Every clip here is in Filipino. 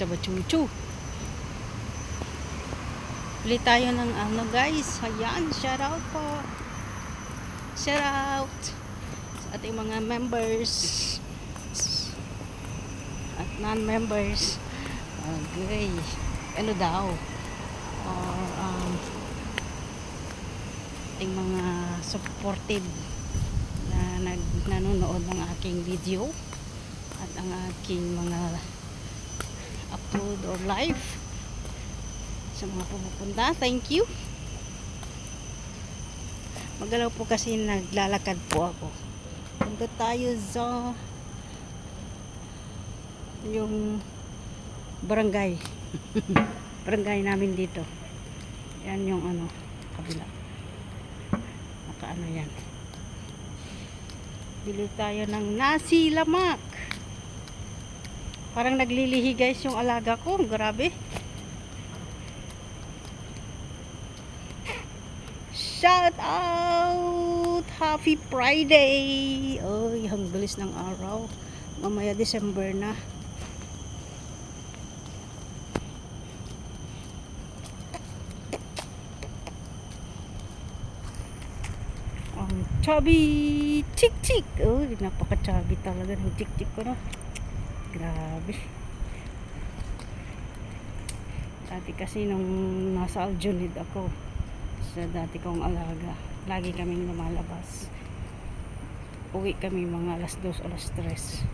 Chabachuchu. Bili tayo ng ano guys. Ayan, shout out po. Shout out sa ating mga members at non-members. Okay. Ano daw? Or ating mga supportive na nanonood ng aking video at ang aking mga upload or live. Sa mga pumupunta, thank you. Magalaw po kasi naglalakad po ako. Punta tayo sa yung barangay. Barangay namin dito. Yan yung ano, kabila. Nakaano yan. Bili tayo ng nasi lamak. Parang naglilihi guys yung alaga ko. Grabe. Shout out! Happy Friday! Ay, ang bilis ng araw. Mamaya December na. Ang chubby chik-chik. Oh, napaka-chubby talaga ng chik-chik ko, no? Grabe. Dati kasi nung nasa Aljunid ako, sa dati kong alaga, lagi kaming lumalabas. Uwi kami mga alas 2, alas 3.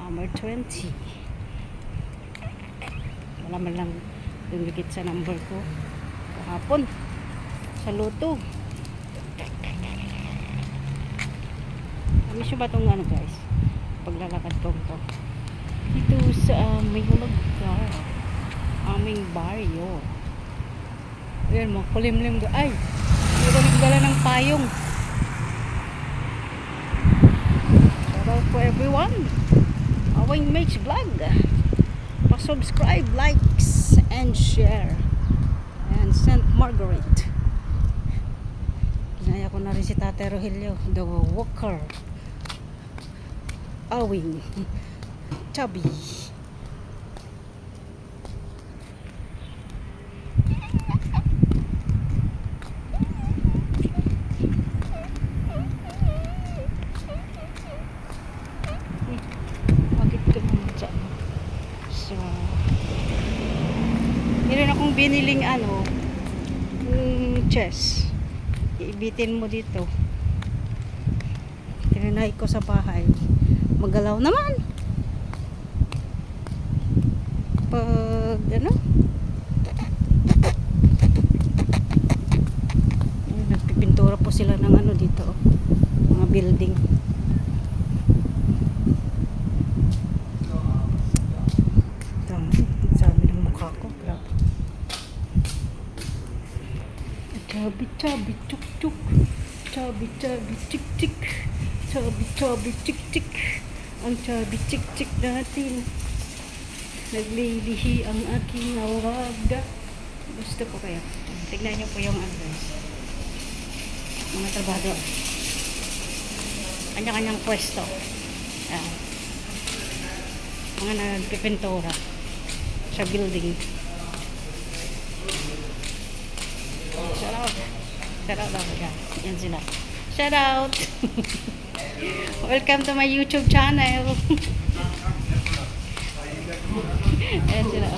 Number 20. Wala man lang dumikit sa number ko kahapon sa loto. Miss nyo ba itong ano guys, paglalakad ko ito dito sa aming lugar, aming baryo. Ayan mo, kulimlim do. Ay, hindi ko nagdala ng payong. Shout out for everyone. Awing Mage Vlog. Pa-subscribe, likes, and share. And St. Margaret. Ginaya ko na rin si Tate Rogelio, the walker. Awing chubby. Bakit ka naman dyan? So, meron akong biniling ano, chess. Iibitin mo dito. Tinanay ko sa bahay. Magalaw naman. Pag ano, nagpipintura po sila ng ano dito, mga building. Sabi ng mukha ko, grabe. Chubby chubby chuk chuk, chubby chubby chik chik, chubby chubby chik chik. Ang chubby chik chik natin, naglilihi ang aking alaga. Gusto ko kaya. Tignan niyo po yung guys, mga trabador, kanya-kanyang pwesto. Ayan. Mga nagpipintura sa building. Shout out. Shout out daw. Yan sila. Shout out. Welcome to my YouTube channel. Ayan sila.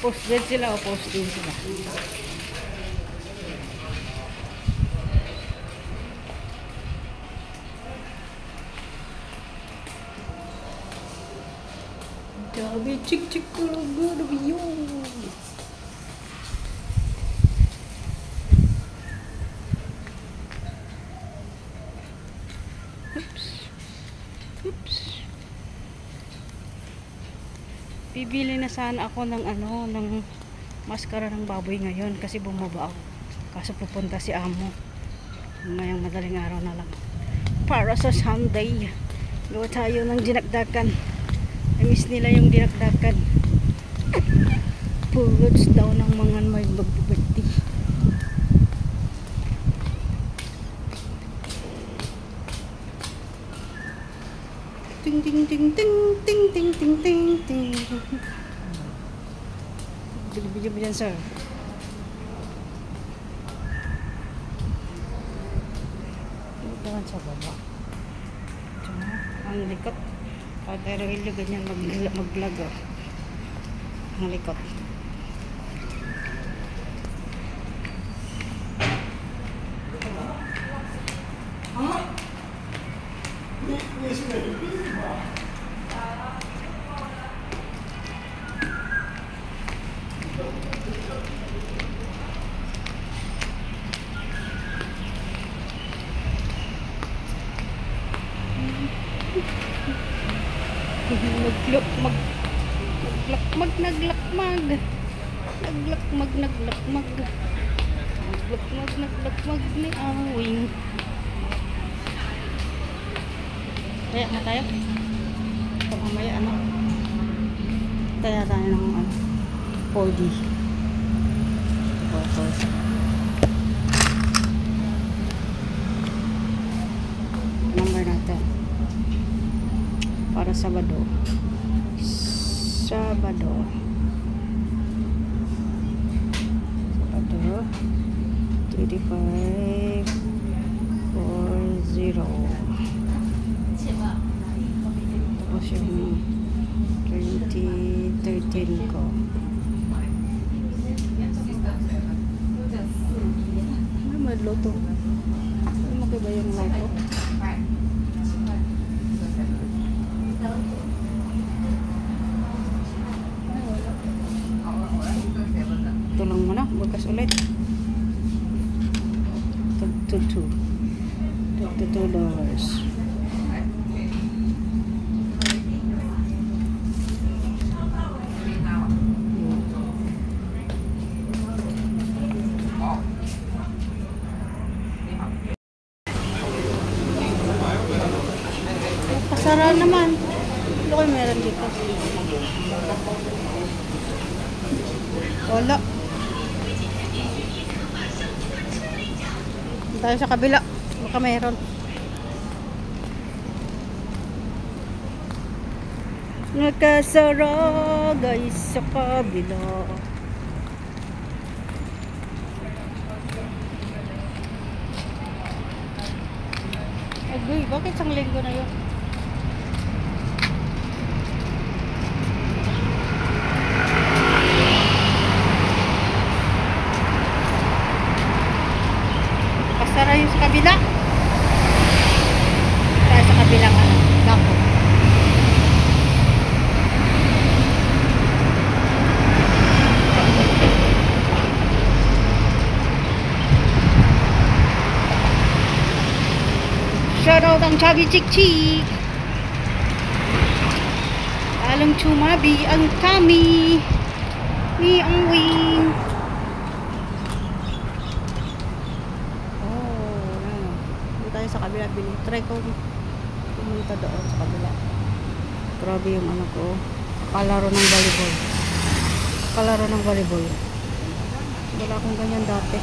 Post din sila o post din sila. Grabe, chik-chik ko lang gano'n yun. Oops. Bibili na sana ako ng ano, ng maskara ng baboy ngayon kasi bumaba ako. Kaso pupunta si amo. Ngayong madaling araw na lang. Para sa Sunday, gawa tayo ng dinakdakan. I-miss nila yung dinakdakan. Pulots daw ng mga may mag-birthday. Ting ting ting ting ting ting ting ting. Video mo dyan, sir. Ito sa baba. Ang likot. Kahit aerohilyo ganyan mag-vlog. Ang likot. Naglakmag ni awing. Kaya na tayo. Pag mamaya ano. Kaya tayo ng ano. 4D. Number natin. Para Sabado. 3540. Tapos yung 2013 ko. Ano may loto? Ano makiba yung loto? Tulong mo na, bukas ulit. $22. Pasara naman. Ano kayo meron dito? Wala. Tayo sa kabila. Baka meron. Nakasara guys sa kabila. Agoy, bakit isang linggo na yun? Pasara yung sa kabila. Tayo sa kabilang dako. Shoutout ang Chubby Chick Chick. Alang chumabi ang kami ni ang wing. Sa kabila, try ko pumunta doon sa kabila. Grabe yung ano ko, kalaro ng volleyball. Wala akong ganyan dati.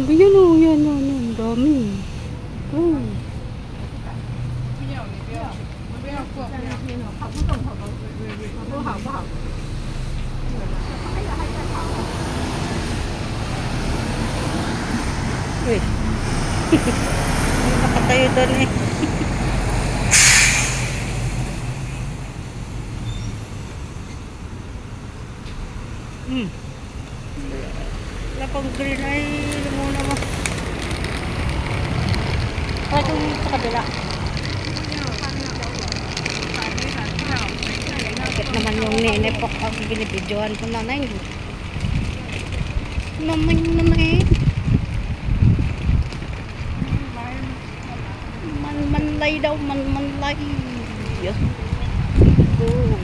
Yan o, yan dami. Uy. Nakatayo doon eh. Wala pang green ay lumuna mo. Try kong sa kabila. Bakit naman yung nene po ang binibidyohan ko nanay. Nanay. Manlay daw, manlay. Yes. Oh.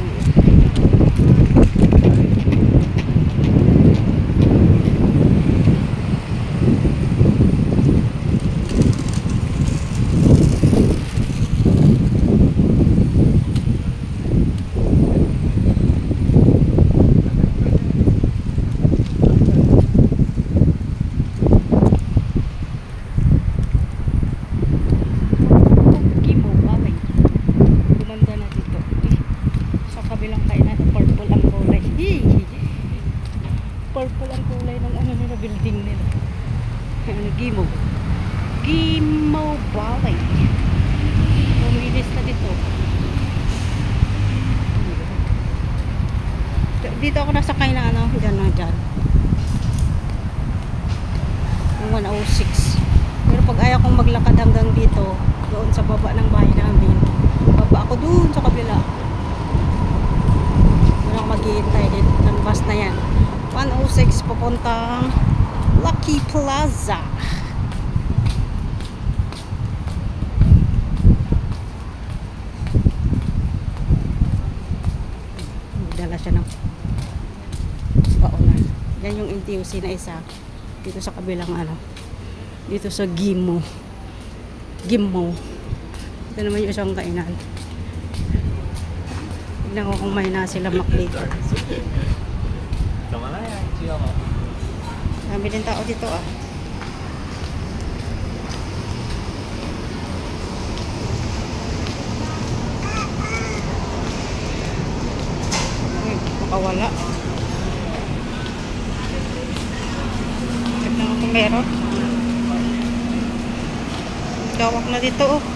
dito ako nasakay na ano, dyan na dyan. Yung 106. Pero pag ayaw kong maglakad hanggang dito, doon sa baba ng bahay namin, baba ako doon sa kabila. Doon ako maghihintay din ng bus na yan. 106 papuntang Lucky Plaza. Dala siya ng baonan. Yan yung NTUC na isa. Dito sa kabilang ano. Dito sa Gimo. Ito naman yung isang kainan. Tignan ko kung may na sila McLeod. Dami din tao dito ah. Makawala. Tignan ko kung meron. Gawak na dito oh.